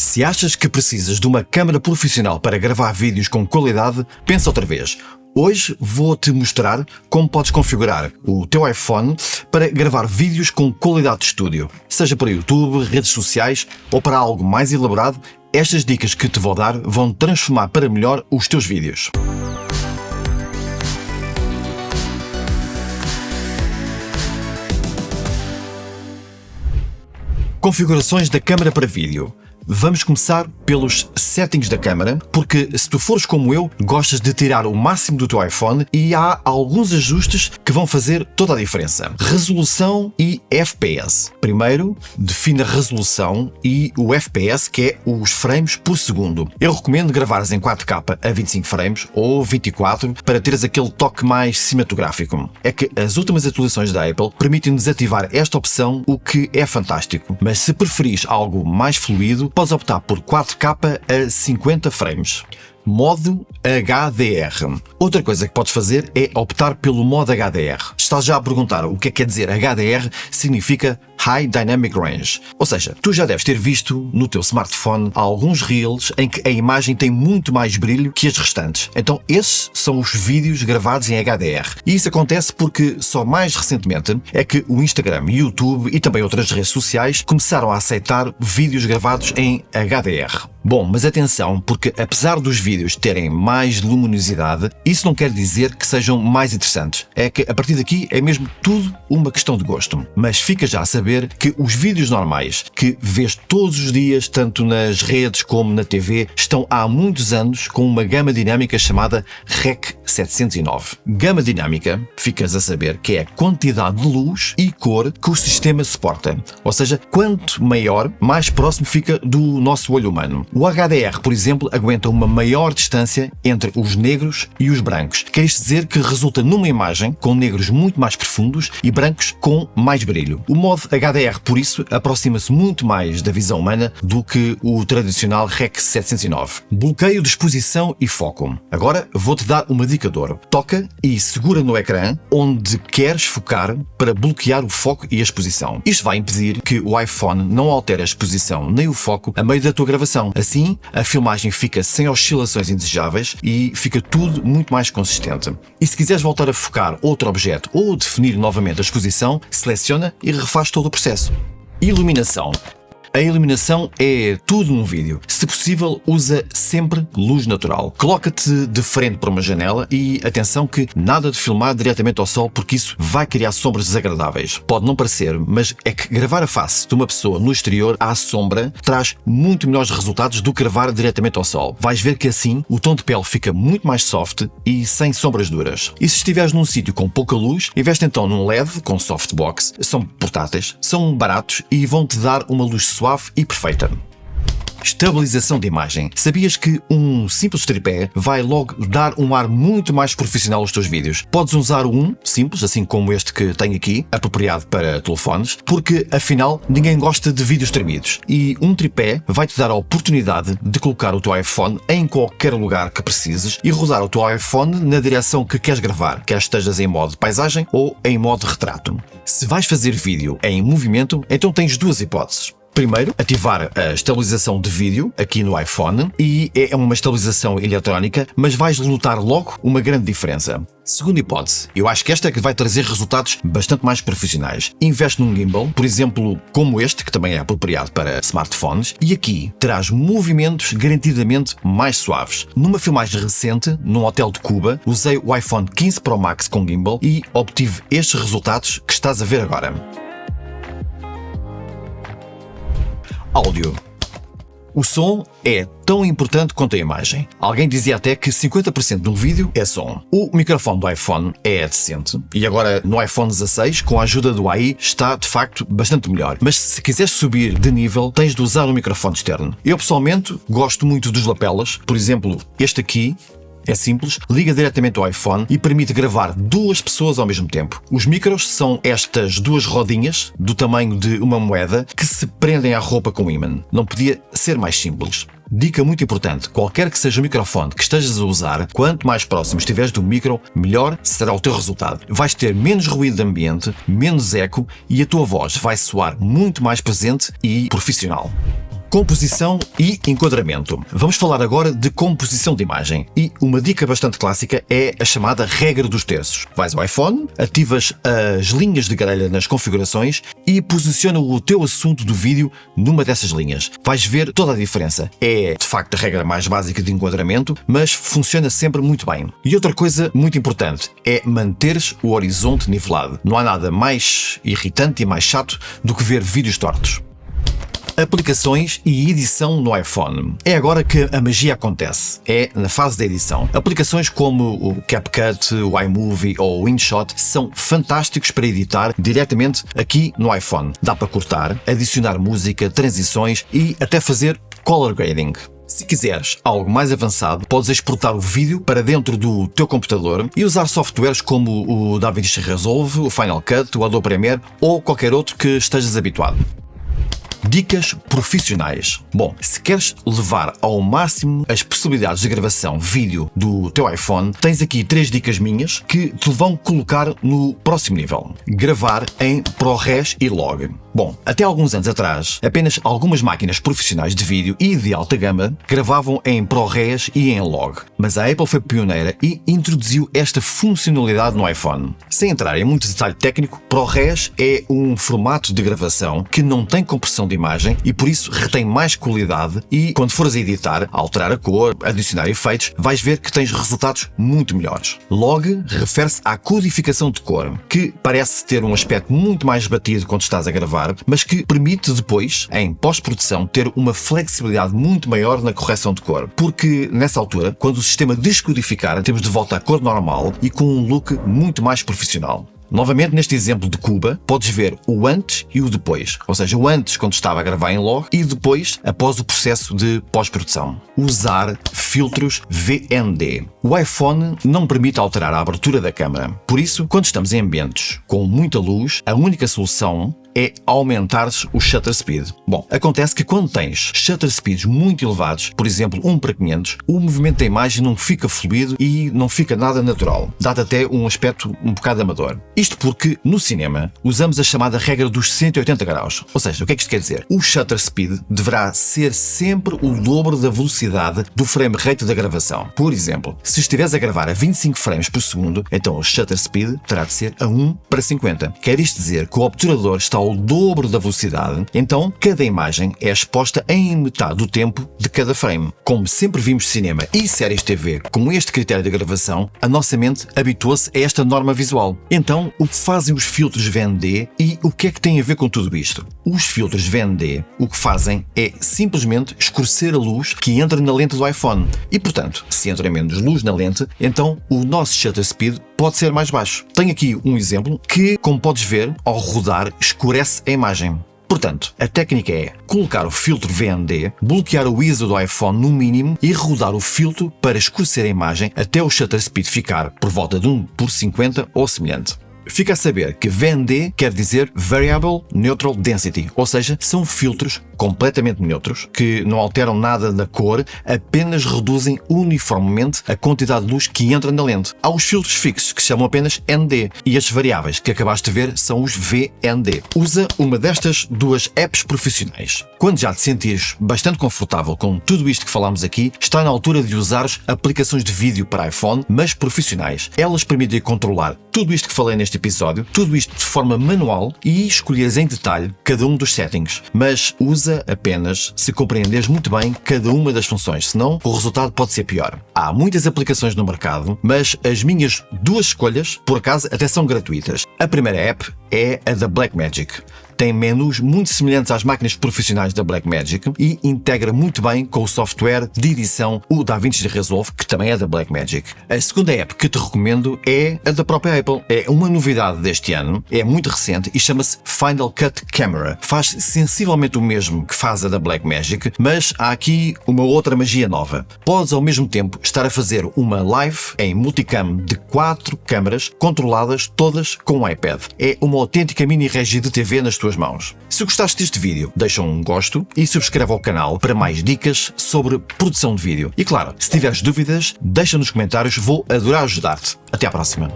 Se achas que precisas de uma câmara profissional para gravar vídeos com qualidade, pensa outra vez. Hoje vou-te mostrar como podes configurar o teu iPhone para gravar vídeos com qualidade de estúdio. Seja para YouTube, redes sociais ou para algo mais elaborado, estas dicas que te vou dar vão transformar para melhor os teus vídeos. Configurações da câmara para vídeo. Vamos começar pelos settings da câmara, porque se tu fores como eu, gostas de tirar o máximo do teu iPhone e há alguns ajustes que vão fazer toda a diferença. Resolução e FPS. Primeiro, define a resolução e o FPS, que é os frames por segundo. Eu recomendo gravares em 4K a 25 frames ou 24 para teres aquele toque mais cinematográfico. É que as últimas atualizações da Apple permitem desativar esta opção, o que é fantástico. Mas se preferires algo mais fluido, podes optar por 4K a 50 frames. Modo HDR. Outra coisa que podes fazer é optar pelo modo HDR. Estás já a perguntar o que é que quer dizer HDR? Significa High Dynamic Range. Ou seja, tu já deves ter visto no teu smartphone alguns reels em que a imagem tem muito mais brilho que as restantes. Então esses são os vídeos gravados em HDR. E isso acontece porque só mais recentemente é que o Instagram, YouTube e também outras redes sociais começaram a aceitar vídeos gravados em HDR. Bom, mas atenção, porque apesar dos vídeos terem mais luminosidade, isso não quer dizer que sejam mais interessantes. É que a partir daqui é mesmo tudo uma questão de gosto. Mas fica já a saber que os vídeos normais que vês todos os dias, tanto nas redes como na TV, estão há muitos anos com uma gama dinâmica chamada Rec 709. Gama dinâmica, ficas a saber que é a quantidade de luz e cor que o sistema suporta. Ou seja, quanto maior, mais próximo fica do nosso olho humano. O HDR, por exemplo, aguenta uma maior distância entre os negros e os brancos. Quer isto dizer que resulta numa imagem com negros muito mais profundos e brancos com mais brilho. O modo HDR, por isso, aproxima-se muito mais da visão humana do que o tradicional Rec 709. Bloqueio de exposição e foco. Agora vou-te dar uma dica de ouro. Toca e segura no ecrã onde queres focar para bloquear o foco e a exposição. Isto vai impedir que o iPhone não altere a exposição nem o foco a meio da tua gravação. Assim, a filmagem fica sem oscilações indesejáveis e fica tudo muito mais consistente. E se quiseres voltar a focar outro objeto ou definir novamente a exposição, seleciona e refaz todo o processo. Iluminação. A iluminação é tudo num vídeo. Se possível, usa sempre luz natural. Coloca-te de frente para uma janela e atenção que nada de filmar diretamente ao sol, porque isso vai criar sombras desagradáveis. Pode não parecer, mas é que gravar a face de uma pessoa no exterior à sombra traz muito melhores resultados do que gravar diretamente ao sol. Vais ver que assim o tom de pele fica muito mais soft e sem sombras duras. E se estiveres num sítio com pouca luz, investe então num LED com softbox. São portáteis, são baratos e vão-te dar uma luz suave e perfeita. Estabilização de imagem. Sabias que um simples tripé vai logo dar um ar muito mais profissional aos teus vídeos? Podes usar um simples, assim como este que tenho aqui, apropriado para telefones, porque afinal ninguém gosta de vídeos tremidos. E um tripé vai-te dar a oportunidade de colocar o teu iPhone em qualquer lugar que precises e rodar o teu iPhone na direção que queres gravar, quer estejas em modo paisagem ou em modo retrato. Se vais fazer vídeo em movimento, então tens duas hipóteses. Primeiro, ativar a estabilização de vídeo aqui no iPhone e é uma estabilização eletrónica, mas vais notar logo uma grande diferença. Segunda hipótese, eu acho que esta é que vai trazer resultados bastante mais profissionais. Investe num gimbal, por exemplo, como este, que também é apropriado para smartphones, e aqui terás movimentos garantidamente mais suaves. Numa filmagem recente, num hotel de Cuba, usei o iPhone 15 Pro Max com gimbal e obtive estes resultados que estás a ver agora. Áudio. O som é tão importante quanto a imagem. Alguém dizia até que 50% de um vídeo é som. O microfone do iPhone é decente e agora no iPhone 16, com a ajuda do AI, está de facto bastante melhor. Mas se quiseres subir de nível, tens de usar um microfone externo. Eu pessoalmente gosto muito dos lapelas, por exemplo, este aqui. É simples, liga diretamente ao iPhone e permite gravar duas pessoas ao mesmo tempo. Os micros são estas duas rodinhas do tamanho de uma moeda que se prendem à roupa com ímã. Não podia ser mais simples. Dica muito importante, qualquer que seja o microfone que estejas a usar, quanto mais próximo estiveres do micro, melhor será o teu resultado. Vais ter menos ruído de ambiente, menos eco e a tua voz vai soar muito mais presente e profissional. Composição e enquadramento. Vamos falar agora de composição de imagem. E uma dica bastante clássica é a chamada regra dos terços. Vais ao iPhone, ativas as linhas de grelha nas configurações e posiciona o teu assunto do vídeo numa dessas linhas. Vais ver toda a diferença. É, de facto, a regra mais básica de enquadramento, mas funciona sempre muito bem. E outra coisa muito importante é manteres o horizonte nivelado. Não há nada mais irritante e mais chato do que ver vídeos tortos. Aplicações e edição no iPhone. É agora que a magia acontece. É na fase da edição. Aplicações como o CapCut, o iMovie ou o InShot são fantásticos para editar diretamente aqui no iPhone. Dá para cortar, adicionar música, transições e até fazer color grading. Se quiseres algo mais avançado, podes exportar o vídeo para dentro do teu computador e usar softwares como o DaVinci Resolve, o Final Cut, o Adobe Premiere ou qualquer outro que estejas habituado. Dicas profissionais. Bom, se queres levar ao máximo as possibilidades de gravação vídeo do teu iPhone, tens aqui 3 dicas minhas que te vão colocar no próximo nível. Gravar em ProRes e Log. Bom, até alguns anos atrás, apenas algumas máquinas profissionais de vídeo e de alta gama gravavam em ProRes e em Log. Mas a Apple foi pioneira e introduziu esta funcionalidade no iPhone. Sem entrar em muito detalhe técnico, ProRes é um formato de gravação que não tem compressão de imagem e por isso retém mais qualidade e quando fores a editar, alterar a cor, adicionar efeitos, vais ver que tens resultados muito melhores. Log refere-se à codificação de cor, que parece ter um aspecto muito mais batido quando estás a gravar, mas que permite depois, em pós-produção, ter uma flexibilidade muito maior na correção de cor. Porque nessa altura, quando o sistema descodificar, temos de volta à cor normal e com um look muito mais profissional. Novamente, neste exemplo de Cuba, podes ver o antes e o depois. Ou seja, o antes quando estava a gravar em Log e depois após o processo de pós-produção. Usar filtros VND. O iPhone não permite alterar a abertura da câmera. Por isso, quando estamos em ambientes com muita luz, a única solução é aumentar-se o shutter speed. Bom, acontece que quando tens shutter speeds muito elevados, por exemplo 1:500, o movimento da imagem não fica fluido e não fica nada natural. Dá-te até um aspecto um bocado amador. Isto porque, no cinema, usamos a chamada regra dos 180 graus. Ou seja, o que é que isto quer dizer? O shutter speed deverá ser sempre o dobro da velocidade do frame rate da gravação. Por exemplo, se estiveres a gravar a 25 frames por segundo, então o shutter speed terá de ser a 1:50. Quer isto dizer que o obturador está ao dobro da velocidade, então cada imagem é exposta em metade do tempo de cada frame. Como sempre vimos cinema e séries TV com este critério de gravação, a nossa mente habituou-se a esta norma visual. Então, o que fazem os filtros VND e o que é que tem a ver com tudo isto? Os filtros VND o que fazem é simplesmente escurecer a luz que entra na lente do iPhone. E, portanto, se entra menos luz na lente, então o nosso shutter speed pode ser mais baixo. Tenho aqui um exemplo que, como podes ver, ao rodar escurece a imagem. Portanto, a técnica é colocar o filtro VND, bloquear o ISO do iPhone no mínimo e rodar o filtro para escurecer a imagem até o shutter speed ficar por volta de 1:50 ou semelhante. Fica a saber que VND quer dizer Variable Neutral Density, ou seja, são filtros completamente neutros que não alteram nada da cor, apenas reduzem uniformemente a quantidade de luz que entra na lente. Há os filtros fixos que se chamam apenas ND e as variáveis que acabaste de ver são os VND. Usa uma destas duas apps profissionais. Quando já te sentires bastante confortável com tudo isto que falámos aqui, está na altura de usares aplicações de vídeo para iPhone, mas profissionais. Elas permitem controlar tudo isto que falei neste episódio, tudo isto de forma manual e escolheres em detalhe cada um dos settings, mas usa apenas se compreenderes muito bem cada uma das funções, senão o resultado pode ser pior. Há muitas aplicações no mercado, mas as minhas duas escolhas, por acaso, até são gratuitas. A primeira app é a da Blackmagic. Tem menus muito semelhantes às máquinas profissionais da Blackmagic e integra muito bem com o software de edição, o DaVinci Resolve, que também é da Blackmagic. A segunda app que te recomendo é a da própria Apple. É uma novidade deste ano, é muito recente e chama-se Final Cut Camera. Faz sensivelmente o mesmo que faz a da Blackmagic, mas há aqui uma outra magia nova. Podes ao mesmo tempo estar a fazer uma live em multicam de 4 câmaras controladas todas com um iPad. É uma autêntica mini régie de TV nas tuas mãos. Se gostaste deste vídeo, deixa um gosto e subscreve ao canal para mais dicas sobre produção de vídeo. E claro, se tiveres dúvidas, deixa nos comentários, vou adorar ajudar-te. Até à próxima.